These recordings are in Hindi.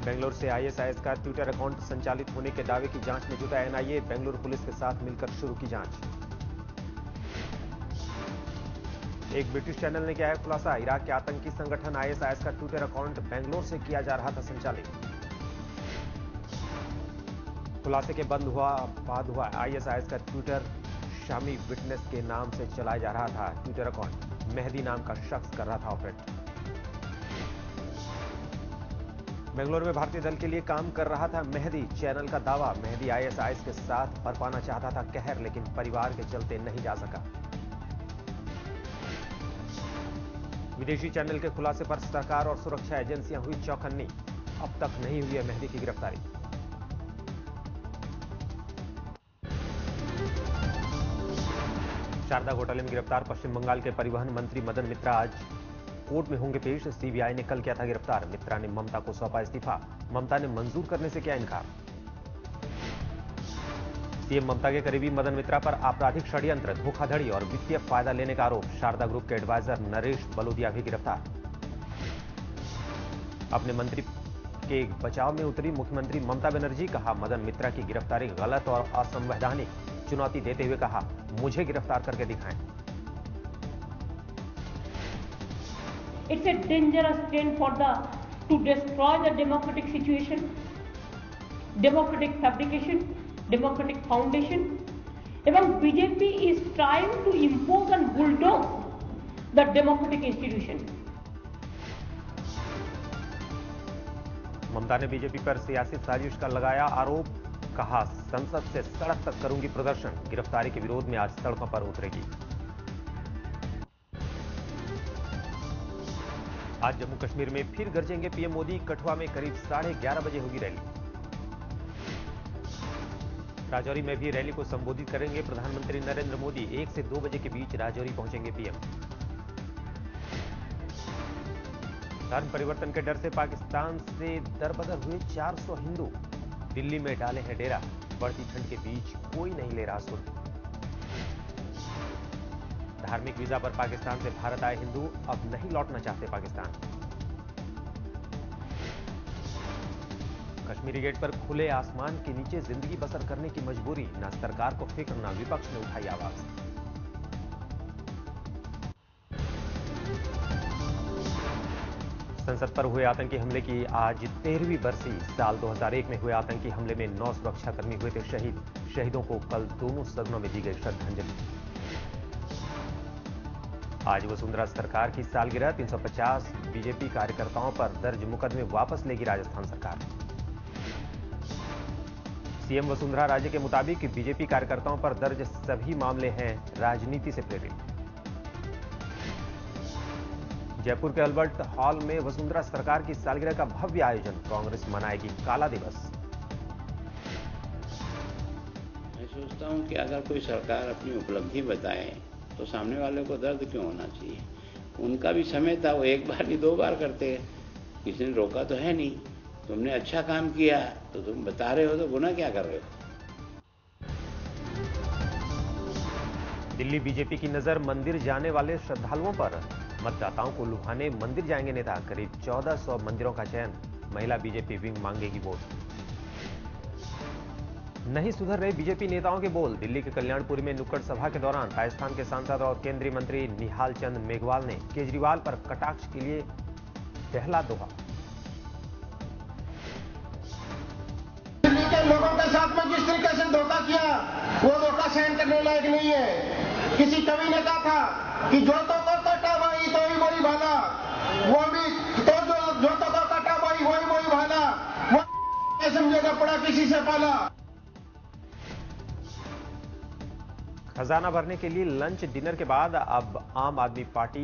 बेंगलुरु से आईएसआईएस का ट्विटर अकाउंट संचालित होने के दावे की जांच में जुटा एनआईए, बेंगलुरु पुलिस के साथ मिलकर शुरू की जांच। एक ब्रिटिश चैनल ने किया है खुलासा, इराक के आतंकी संगठन आईएसआईएस का ट्विटर अकाउंट बेंगलुरु से किया जा रहा था संचालित। खुलासे के बाद हुआ आईएसआईएस का ट्विटर शामी विटनेस के नाम से चलाया जा रहा था। ट्विटर अकाउंट मेहदी नाम का शख्स कर रहा था ऑपरेट। बेंगलुरु में भारतीय दल के लिए काम कर रहा था मेहदी, चैनल का दावा। मेहदी आईएसआईएस के साथ बरपाना चाहता था कहर, लेकिन परिवार के चलते नहीं जा सका। विदेशी चैनल के खुलासे पर सरकार और सुरक्षा एजेंसियां हुई चौकन्नी, अब तक नहीं हुई है मेहदी की गिरफ्तारी। शारदा घोटाले में गिरफ्तार पश्चिम बंगाल के परिवहन मंत्री मदन मित्रा आज कोर्ट में होंगे पेश। सीबीआई ने कल किया था गिरफ्तार। मित्रा ने ममता को सौंपा इस्तीफा, ममता ने मंजूर करने से किया इनकार। सीएम ममता के करीबी मदन मित्रा पर आपराधिक षड्यंत्र, धोखाधड़ी और वित्तीय फायदा लेने का आरोप। शारदा ग्रुप के एडवाइजर नरेश बलोदिया भी गिरफ्तार। अपने मंत्री के बचाव में उतरी मुख्यमंत्री ममता बनर्जी, कहा मदन मित्रा की गिरफ्तारी गलत और असंवैधानिक। चुनौती देते हुए कहा, मुझे गिरफ्तार करके दिखाएं। It's a dangerous trend to destroy the democratic situation, democratic fabrication, democratic foundation. Even BJP is trying to impose and bulldoze the democratic institution. ममता ने बीजेपी पर सियासी साजिश का लगाया आरोप, कहा संसद से सड़क तक करूंगी प्रदर्शन। गिरफ्तारी के विरोध में आज सड़कों पर उतरेगी। आज जम्मू कश्मीर में फिर गरजेंगे पीएम मोदी। कठुआ में करीब 11:30 बजे होगी रैली। राजौरी में भी रैली को संबोधित करेंगे प्रधानमंत्री नरेंद्र मोदी। 1 से 2 बजे के बीच राजौरी पहुंचेंगे पीएम। धर्म परिवर्तन के डर से पाकिस्तान से दरबदर हुए 400 हिंदू। दिल्ली में डाले हैं डेरा। बढ़ती ठंड के बीच कोई नहीं ले रहा सुध। धार्मिक वीजा पर पाकिस्तान से भारत आए हिंदू अब नहीं लौटना चाहते पाकिस्तान। कश्मीरी गेट पर खुले आसमान के नीचे जिंदगी बसर करने की मजबूरी। ना सरकार को फिक्र, ना विपक्ष ने उठाई आवाज। संसद पर हुए आतंकी हमले की आज 13वीं बरसी। साल 2001 में हुए आतंकी हमले में 9 सुरक्षाकर्मी हुए थे शहीद। शहीदों को कल दोनों सदनों में दी गई श्रद्धांजलि। आज वसुंधरा सरकार की सालगिरह। 350 बीजेपी कार्यकर्ताओं पर दर्ज मुकदमे वापस लेगी राजस्थान सरकार। सीएम वसुंधरा राजे के मुताबिक बीजेपी कार्यकर्ताओं पर दर्ज सभी मामले हैं राजनीति से प्रेरित। जयपुर के अल्बर्ट हॉल में वसुंधरा सरकार की सालगिरह का भव्य आयोजन। कांग्रेस मनाएगी काला दिवस। मैं सोचता हूं कि अगर कोई सरकार अपनी उपलब्धि बताए तो सामने वाले को दर्द क्यों होना चाहिए। उनका भी समय था, वो एक बार नहीं 2 बार करते। किसी ने रोका तो है नहीं। तुमने अच्छा काम किया तो तुम बता रहे हो, तो गुनाह क्या कर रहे हो। दिल्ली बीजेपी की नजर मंदिर जाने वाले श्रद्धालुओं पर। मतदाताओं को लुभाने मंदिर जाएंगे नेता। करीब 1400 मंदिरों का चयन। महिला बीजेपी विंग मांगेगी वोट। नहीं सुधर रहे बीजेपी नेताओं के बोल। दिल्ली के कल्याणपुरी में नुक्कड़ सभा के दौरान राजस्थान के सांसद और केंद्रीय मंत्री निहाल चंद मेघवाल ने केजरीवाल पर कटाक्ष के लिए पहला दोहा। दिल्ली के लोगों के साथ में जिस तरीके से धोखा किया, वो धोखा सहन करने लायक नहीं है। किसी कवि ने कहा था कि जो तो कटा भाई तो ही वही भाला, वो भी तो जो तो कटा भाई वही भाला, वो समझेगा पड़ा किसी से पाला। खजाना भरने के लिए लंच डिनर के बाद अब आम आदमी पार्टी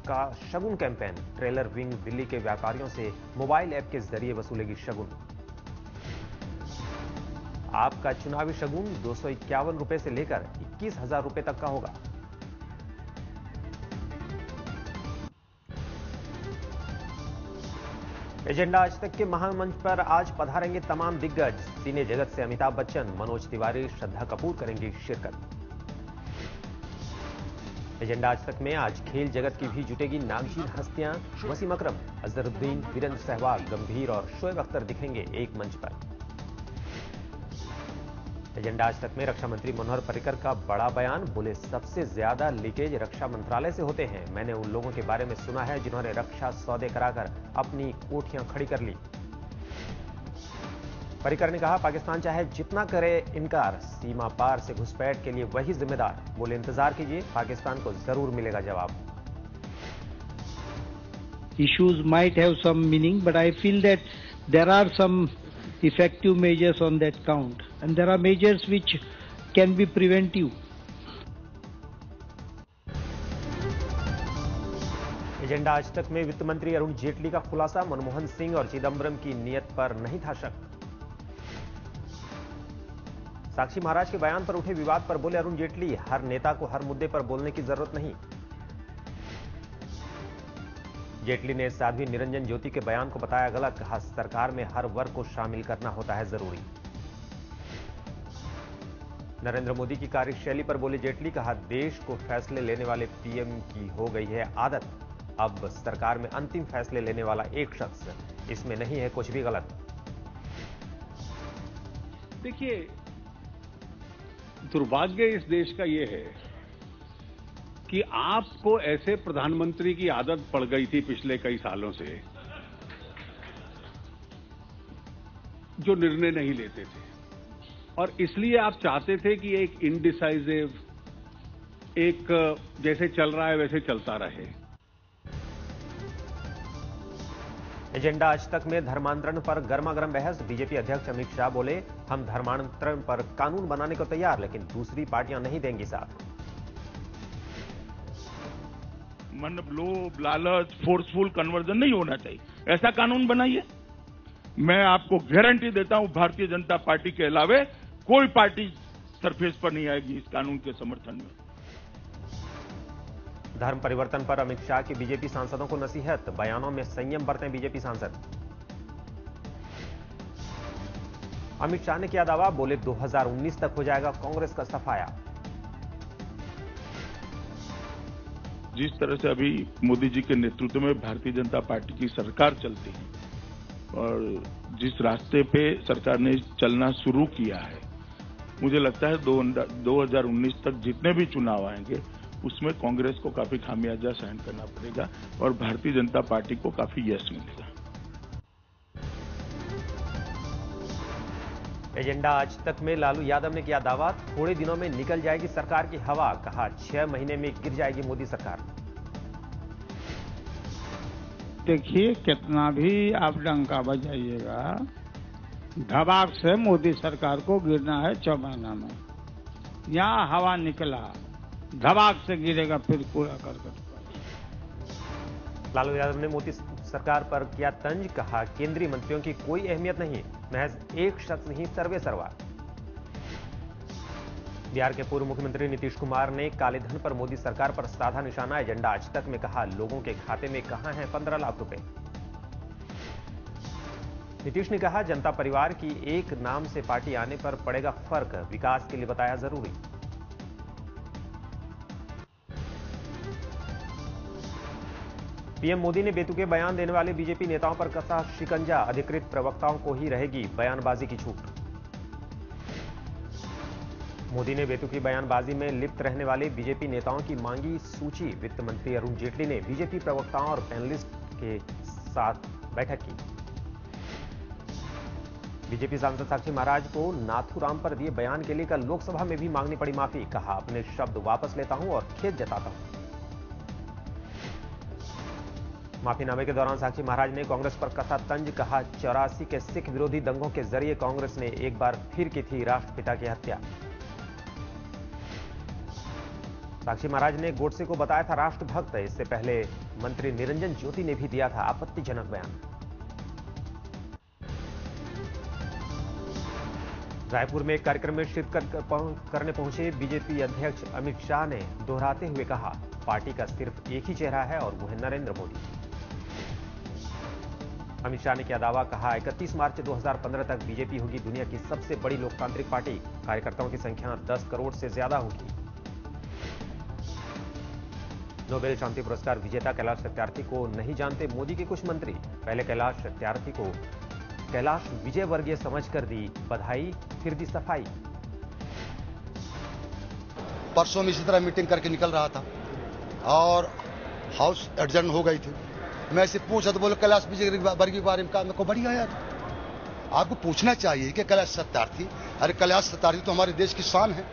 का शगुन कैंपेन। ट्रेलर विंग दिल्ली के व्यापारियों से मोबाइल ऐप के जरिए वसूलेगी शगुन। आपका चुनावी शगुन 251 रुपए से लेकर 21,000 रुपए तक का होगा। एजेंडा आज तक के महामंच पर आज पधारेंगे तमाम दिग्गज। सिने जगत से अमिताभ बच्चन, मनोज तिवारी, श्रद्धा कपूर करेंगी शिरकत। एजेंडा आज तक में आज खेल जगत की भी जुटेगी नामचीन हस्तियां। वसीम अकरम, अजहरुद्दीन, वीरेंद्र सहवाग, गंभीर और शोएब अख्तर दिखेंगे एक मंच पर। एजेंडा आज तक में रक्षा मंत्री मनोहर पर्रिकर का बड़ा बयान, बोले सबसे ज्यादा लीकेज रक्षा मंत्रालय से होते हैं। मैंने उन लोगों के बारे में सुना है जिन्होंने रक्षा सौदे कराकर अपनी कोठियां खड़ी कर ली। पर्रिकर ने कहा पाकिस्तान चाहे जितना करे इनकार, सीमा पार से घुसपैठ के लिए वही जिम्मेदार। बोले इंतजार कीजिए, पाकिस्तान को जरूर मिलेगा जवाब। Issues might have some meaning, but I feel that there are some effective measures on that count, and there are measures which can be preventive. Agenda आज तक में वित्त मंत्री अरुण जेटली का खुलासा, मनमोहन सिंह और चिदंबरम की नीयत पर नहीं था शक। साक्षी महाराज के बयान पर उठे विवाद पर बोले अरुण जेटली, हर नेता को हर मुद्दे पर बोलने की जरूरत नहीं। जेटली ने साध्वी निरंजन ज्योति के बयान को बताया गलत, कहा सरकार में हर वर्ग को शामिल करना होता है जरूरी। नरेंद्र मोदी की कार्यशैली पर बोले जेटली, कहा देश को फैसले लेने वाले पीएम की हो गई है आदत, अब सरकार में अंतिम फैसले लेने वाला एक शख्स, इसमें नहीं है कुछ भी गलत। देखिए, दुर्भाग्य इस देश का यह है कि आपको ऐसे प्रधानमंत्री की आदत पड़ गई थी पिछले कई सालों से, जो निर्णय नहीं लेते थे, और इसलिए आप चाहते थे कि एक इनडिसाइसिव, एक जैसे चल रहा है वैसे चलता रहे। एजेंडा आज तक में धर्मांतरण पर गर्मागर्म बहस, बीजेपी अध्यक्ष अमित शाह बोले हम धर्मांतरण पर कानून बनाने को तैयार, लेकिन दूसरी पार्टियां नहीं देंगी साथ। मन लोभ लालच फोर्सफुल कन्वर्जन नहीं होना चाहिए, ऐसा कानून बनाइए। मैं आपको गारंटी देता हूं भारतीय जनता पार्टी के अलावे कोई पार्टी सरफेस पर नहीं आएगी इस कानून के समर्थन में। धर्म परिवर्तन पर अमित शाह की बीजेपी सांसदों को नसीहत, बयानों में संयम बरतें बीजेपी सांसद। अमित शाह ने किया दावा, बोले 2019 तक हो जाएगा कांग्रेस का सफाया। जिस तरह से अभी मोदी जी के नेतृत्व में भारतीय जनता पार्टी की सरकार चलती है और जिस रास्ते पे सरकार ने चलना शुरू किया है, मुझे लगता है 2019 तक जितने भी चुनाव आएंगे उसमें कांग्रेस को काफी खामियाजा सहन करना पड़ेगा और भारतीय जनता पार्टी को काफी यश मिलेगा। एजेंडा आज तक में लालू यादव ने किया दावा, थोड़े दिनों में निकल जाएगी सरकार की हवा, कहा 6 महीने में गिर जाएगी मोदी सरकार। देखिए, कितना भी आप डंका बजाइएगा, धबाक से मोदी सरकार को गिरना है 6 महीना में। यहां हवा निकला, धबाक से गिरेगा फिर कूड़ा करकट। लालू यादव ने मोदी सरकार पर किया तंज, कहा केंद्रीय मंत्रियों की कोई अहमियत नहीं, महज एक शख्स ही सर्वे सर्वा। बिहार के पूर्व मुख्यमंत्री नीतीश कुमार ने काले धन पर मोदी सरकार पर साधा निशाना, एजेंडा आज तक में कहा लोगों के खाते में कहां हैं 15 लाख रुपए। नीतीश ने कहा जनता परिवार की एक नाम से पार्टी आने पर पड़ेगा फर्क, विकास के लिए बताया जरूरी। पीएम मोदी ने बेतुके बयान देने वाले बीजेपी नेताओं पर कसा शिकंजा, अधिकृत प्रवक्ताओं को ही रहेगी बयानबाजी की छूट। मोदी ने बेतुकी बयानबाजी में लिप्त रहने वाले बीजेपी नेताओं की मांगी सूची, वित्त मंत्री अरुण जेटली ने बीजेपी प्रवक्ताओं और पैनलिस्ट के साथ बैठक की। बीजेपी सांसद साक्षी महाराज को नाथूराम पर दिए बयान के लिए कल लोकसभा में भी मांगनी पड़ी माफी, कहा अपने शब्द वापस लेता हूं और खेद जताता हूं। माफीनामे के दौरान साक्षी महाराज ने कांग्रेस पर कसा तंज, कहा 84 के सिख विरोधी दंगों के जरिए कांग्रेस ने एक बार फिर की थी राष्ट्रपिता की हत्या। साक्षी महाराज ने गोडसे को बताया था राष्ट्रभक्त, इससे पहले मंत्री निरंजन ज्योति ने भी दिया था आपत्तिजनक बयान। रायपुर में एक कार्यक्रम में शिरकत करने पहुंचे बीजेपी अध्यक्ष अमित शाह ने दोहराते हुए कहा पार्टी का सिर्फ एक ही चेहरा है और वो है नरेंद्र मोदी। अमित शाह ने किया दावा, कहा 31 मार्च 2015 तक बीजेपी होगी दुनिया की सबसे बड़ी लोकतांत्रिक पार्टी, कार्यकर्ताओं की संख्या 10 करोड़ से ज्यादा होगी। नोबेल शांति पुरस्कार विजेता कैलाश सत्यार्थी को नहीं जानते मोदी के कुछ मंत्री। पहले कैलाश सत्यार्थी को कैलाश विजय वर्गीय समझकर दी बधाई, फिर दी सफाई। परसों में इसी तरह मीटिंग करके निकल रहा था और हाउस एडजर्न हो गई थी। मैं इसे पूछा तो बोले कैलाश विजय वर्गीय के बारे में कहा। मेरे को बढ़िया यार, आपको पूछना चाहिए कि कैलाश सत्यार्थी, अरे कैलाश सत्यार्थी तो हमारे देश की शान है।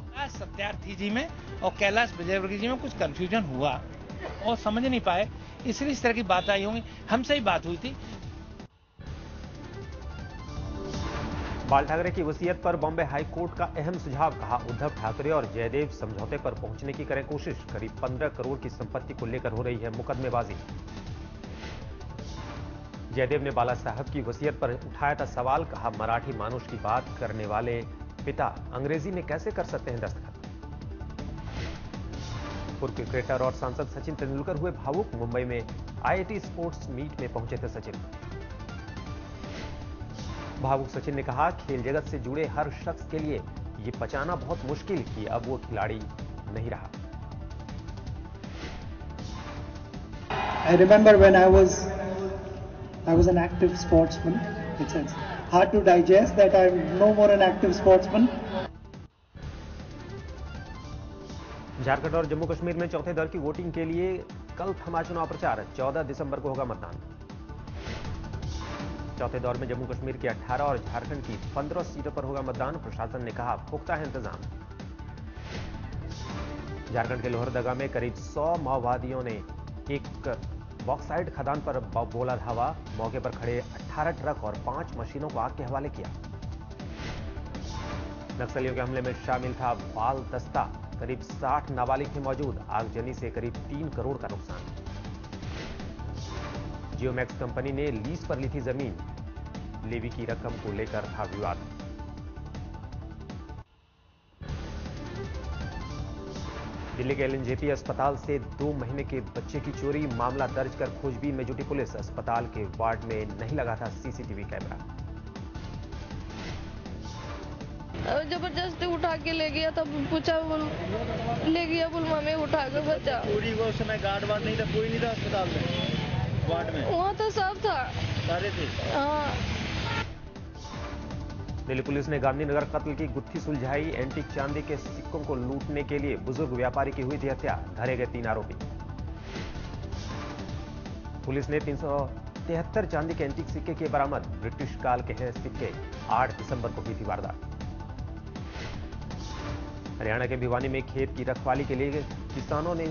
कैलाश सत्यार्थी जी में और कैलाश विजयवर्गीय जी में कुछ कंफ्यूजन हुआ और समझ नहीं पाए, इसलिए इस तरह की बात आई होंगी। हमसे ही बात हुई थी। बाल ठाकरे की वसीयत पर बॉम्बे हाई कोर्ट का अहम सुझाव। कहा, उद्धव ठाकरे और जयदेव समझौते पर पहुंचने की करें कोशिश। करीब 15 करोड़ की संपत्ति को लेकर हो रही है मुकदमेबाजी। जयदेव ने बाला साहब की वसीयत पर उठाया था सवाल। कहा, मराठी मानुष की बात करने वाले पिता अंग्रेजी में कैसे कर सकते हैं दस्तखत। पूर्व क्रिकेटर और सांसद सचिन तेंदुलकर हुए भावुक। मुंबई में IIT स्पोर्ट्स मीट में पहुंचे थे सचिन। भावुक सचिन ने कहा, खेल जगत से जुड़े हर शख्स के लिए ये पचाना बहुत मुश्किल कि अब वो खिलाड़ी नहीं रहा। I remember when I was an active sportsman. It's hard to digest that I'm no more an active sportsman. Jharkhand और जम्मू कश्मीर में चौथे दौर की वोटिंग के लिए कल थमा चुनाव प्रचार। 14 दिसंबर को होगा मतदान। चौथे दौर में जम्मू कश्मीर की 18 और झारखंड की 15 सीटों पर होगा मतदान। प्रशासन ने कहा, पुख्ता है इंतजाम। झारखंड के लोहरदगा में करीब 100 माओवादियों ने एक बॉक्साइड खदान पर बोला धावा। मौके पर खड़े 18 ट्रक और 5 मशीनों को आग के हवाले किया। नक्सलियों के हमले में शामिल था बाल दस्ता। करीब 60 नाबालिग थे मौजूद। आगजनी से करीब 3 करोड़ का नुकसान। जियोमैक्स कंपनी ने लीज पर ली थी जमीन। लेवी की रकम को लेकर था विवाद। दिल्ली के LNJP अस्पताल से 2 महीने के बच्चे की चोरी। मामला दर्ज कर खोजबीन में जुटी पुलिस। अस्पताल के वार्ड में नहीं लगा था CCTV कैमरा। जबरदस्ती उठा के ले गया तब पूछा, ले गया बोल मम्मी उठा के बच्चा। पूरी वो समय गार्ड वार्ड नहीं था, कोई नहीं था अस्पताल में, वार्ड में। वहाँ तो सब था, सारे थे। हाँ। दिल्ली पुलिस ने गांधीनगर कत्ल की गुत्थी सुलझाई। एंटीक चांदी के सिक्कों को लूटने के लिए बुजुर्ग व्यापारी की हुई थी हत्या। धरे गए 3 आरोपी। पुलिस ने 373 चांदी के एंटीक सिक्के किए बरामद। ब्रिटिश काल के हैं सिक्के। 8 दिसंबर को हुई थी वारदात। हरियाणा के भिवानी में खेत की रखवाली के लिए किसानों ने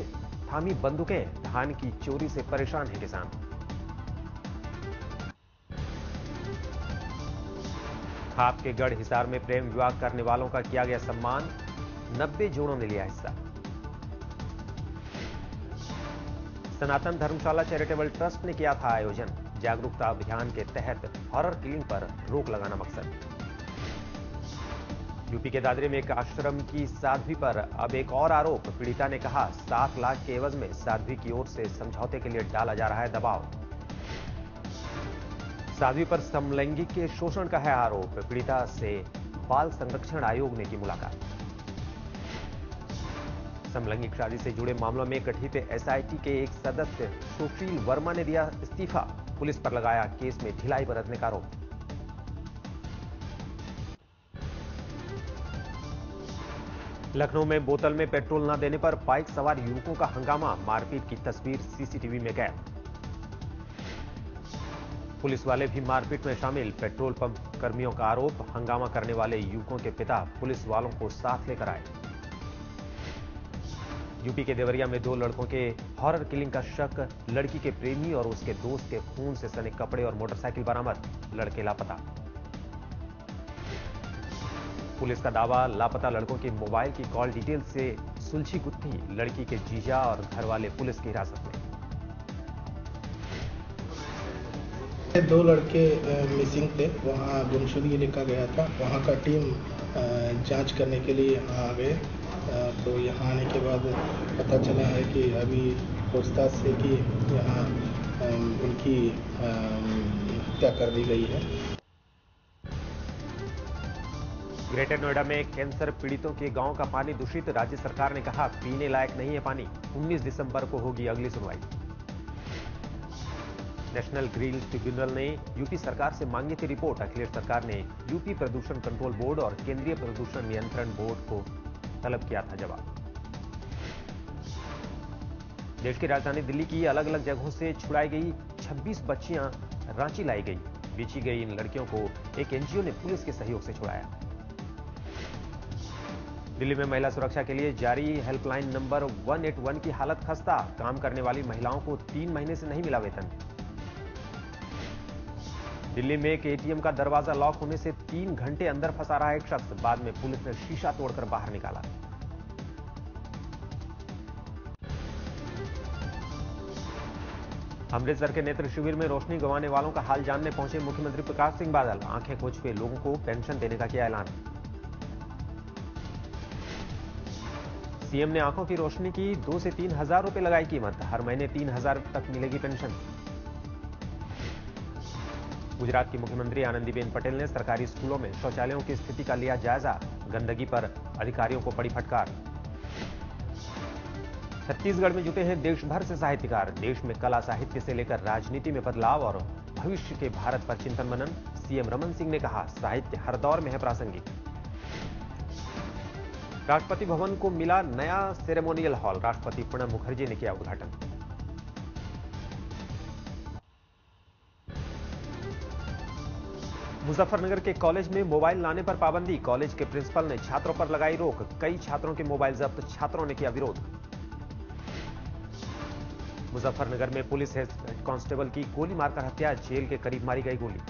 थामी बंदूकें। धान की चोरी से परेशान हैं किसान। खाप के गढ़ हिसार में प्रेम विवाह करने वालों का किया गया सम्मान। 90 जोड़ों ने लिया हिस्सा। सनातन धर्मशाला चैरिटेबल ट्रस्ट ने किया था आयोजन। जागरूकता अभियान के तहत हॉरर किलिंग पर रोक लगाना मकसद। यूपी के दादरी में एक आश्रम की साध्वी पर अब एक और आरोप। पीड़िता ने कहा, 7 लाख के एवज में साध्वी की ओर से समझौते के लिए डाला जा रहा है दबाव। साध्वी पर समलैंगिक के शोषण का है आरोप। पीड़िता से बाल संरक्षण आयोग ने की मुलाकात। समलैंगिक शादी से जुड़े मामलों में गठित SIT के एक सदस्य सुशील वर्मा ने दिया इस्तीफा। पुलिस पर लगाया केस में ढिलाई बरतने का आरोप। लखनऊ में बोतल में पेट्रोल न देने पर बाइक सवार युवकों का हंगामा। मारपीट की तस्वीर CCTV में कैद। पुलिस वाले भी मारपीट में शामिल। पेट्रोल पंप कर्मियों का आरोप। हंगामा करने वाले युवकों के पिता पुलिस वालों को साथ लेकर आए। यूपी के देवरिया में 2 लड़कों के हॉरर किलिंग का शक। लड़की के प्रेमी और उसके दोस्त के खून से सने कपड़े और मोटरसाइकिल बरामद। लड़के लापता। पुलिस का दावा, लापता लड़कों के मोबाइल की कॉल डिटेल से सुलझी गुत्थी। लड़की के जीजा और घर वाले पुलिस की हिरासत में। 2 लड़के मिसिंग थे, वहाँ गुमशुदगी लिखा गया था। वहाँ का टीम जांच करने के लिए यहाँ आ गए। तो यहाँ आने के बाद पता चला है कि अभी पूछताछ से कि यहाँ उनकी हत्या कर दी गई है। ग्रेटर नोएडा में कैंसर पीड़ितों के गांव का पानी दूषित, राज्य सरकार ने कहा पीने लायक नहीं है पानी। 19 दिसंबर को होगी अगली सुनवाई। नेशनल ग्रीन ट्रिब्यूनल ने यूपी सरकार से मांगी थी रिपोर्ट। अखिलेश सरकार ने यूपी प्रदूषण कंट्रोल बोर्ड और केंद्रीय प्रदूषण नियंत्रण बोर्ड को तलब किया था जवाब। देश की राजधानी दिल्ली की अलग अलग जगहों से छुड़ाई गई 26 बच्चियां रांची लाई गई। बेची गई इन लड़कियों को एक एनजीओ ने पुलिस के सहयोग से छुड़ाया। दिल्ली में महिला सुरक्षा के लिए जारी हेल्पलाइन नंबर 181 की हालत खस्ता। काम करने वाली महिलाओं को 3 महीने से नहीं मिला वेतन। दिल्ली में एक एटीएम का दरवाजा लॉक होने से 3 घंटे अंदर फंसा रहा एक शख्स, बाद में पुलिस ने शीशा तोड़कर बाहर निकाला। अमृतसर के नेत्र शिविर में रोशनी गंवाने वालों का हाल जानने पहुंचे मुख्यमंत्री प्रकाश सिंह बादल। आंखें खो चुके लोगों को पेंशन देने का किया ऐलान। सीएम ने आंखों की रोशनी की 2 से 3 हजार रुपए लगाई कीमत। हर महीने 3 हजार तक मिलेगी पेंशन। गुजरात की मुख्यमंत्री आनंदीबेन पटेल ने सरकारी स्कूलों में शौचालयों की स्थिति का लिया जायजा। गंदगी पर अधिकारियों को पड़ी फटकार। छत्तीसगढ़ में जुटे हैं देश भर से साहित्यकार। देश में कला साहित्य से लेकर राजनीति में बदलाव और भविष्य के भारत पर चिंतन मनन। सीएम रमन सिंह ने कहा साहित्य हर दौर में है प्रासंगिक। राष्ट्रपति भवन को मिला नया सेरेमोनियल हॉल। राष्ट्रपति प्रणब मुखर्जी ने किया उद्घाटन। मुजफ्फरनगर के कॉलेज में मोबाइल लाने पर पाबंदी। कॉलेज के प्रिंसिपल ने छात्रों पर लगाई रोक। कई छात्रों के मोबाइल जब्त, छात्रों ने किया विरोध। मुजफ्फरनगर में पुलिस हेड कांस्टेबल की गोली मारकर हत्या। जेल के करीब मारी गई गोली।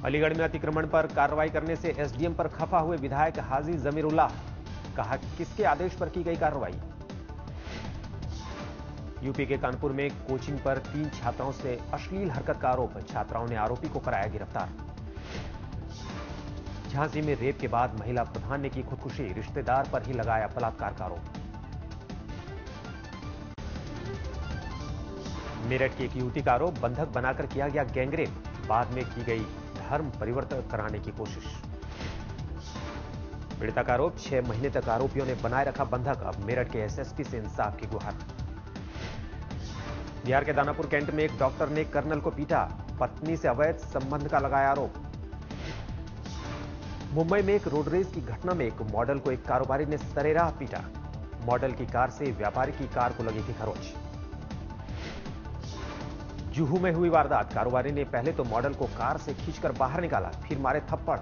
अलीगढ़ में अतिक्रमण पर कार्रवाई करने से एसडीएम पर खफा हुए विधायक हाजी जमीरुल्लाह। कहा किसके आदेश पर की गई कार्रवाई। यूपी के कानपुर में कोचिंग पर 3 छात्राओं से अश्लील हरकत का आरोप। छात्राओं ने आरोपी को कराया गिरफ्तार। झांसी में रेप के बाद महिला प्रधान ने की खुदकुशी। रिश्तेदार पर ही लगाया बलात्कार का आरोप। मेरठ की एक युवती का आरोप बंधक बनाकर किया गया गैंगरेप। बाद में की गई धर्म परिवर्तन कराने की कोशिश। पीड़िता का आरोप 6 महीने तक आरोपियों ने बनाए रखा बंधक। अब मेरठ के एसएसपी से इंसाफ की गुहार। बिहार के दानापुर कैंट में एक डॉक्टर ने कर्नल को पीटा। पत्नी से अवैध संबंध का लगाया आरोप। मुंबई में एक रोड रेस की घटना में एक मॉडल को एक कारोबारी ने सरेराह पीटा। मॉडल की कार से व्यापारी की कार को लगी थी खरोंच। जुहू में हुई वारदात। कारोबारी ने पहले तो मॉडल को कार से खींचकर बाहर निकाला, फिर मारे थप्पड़।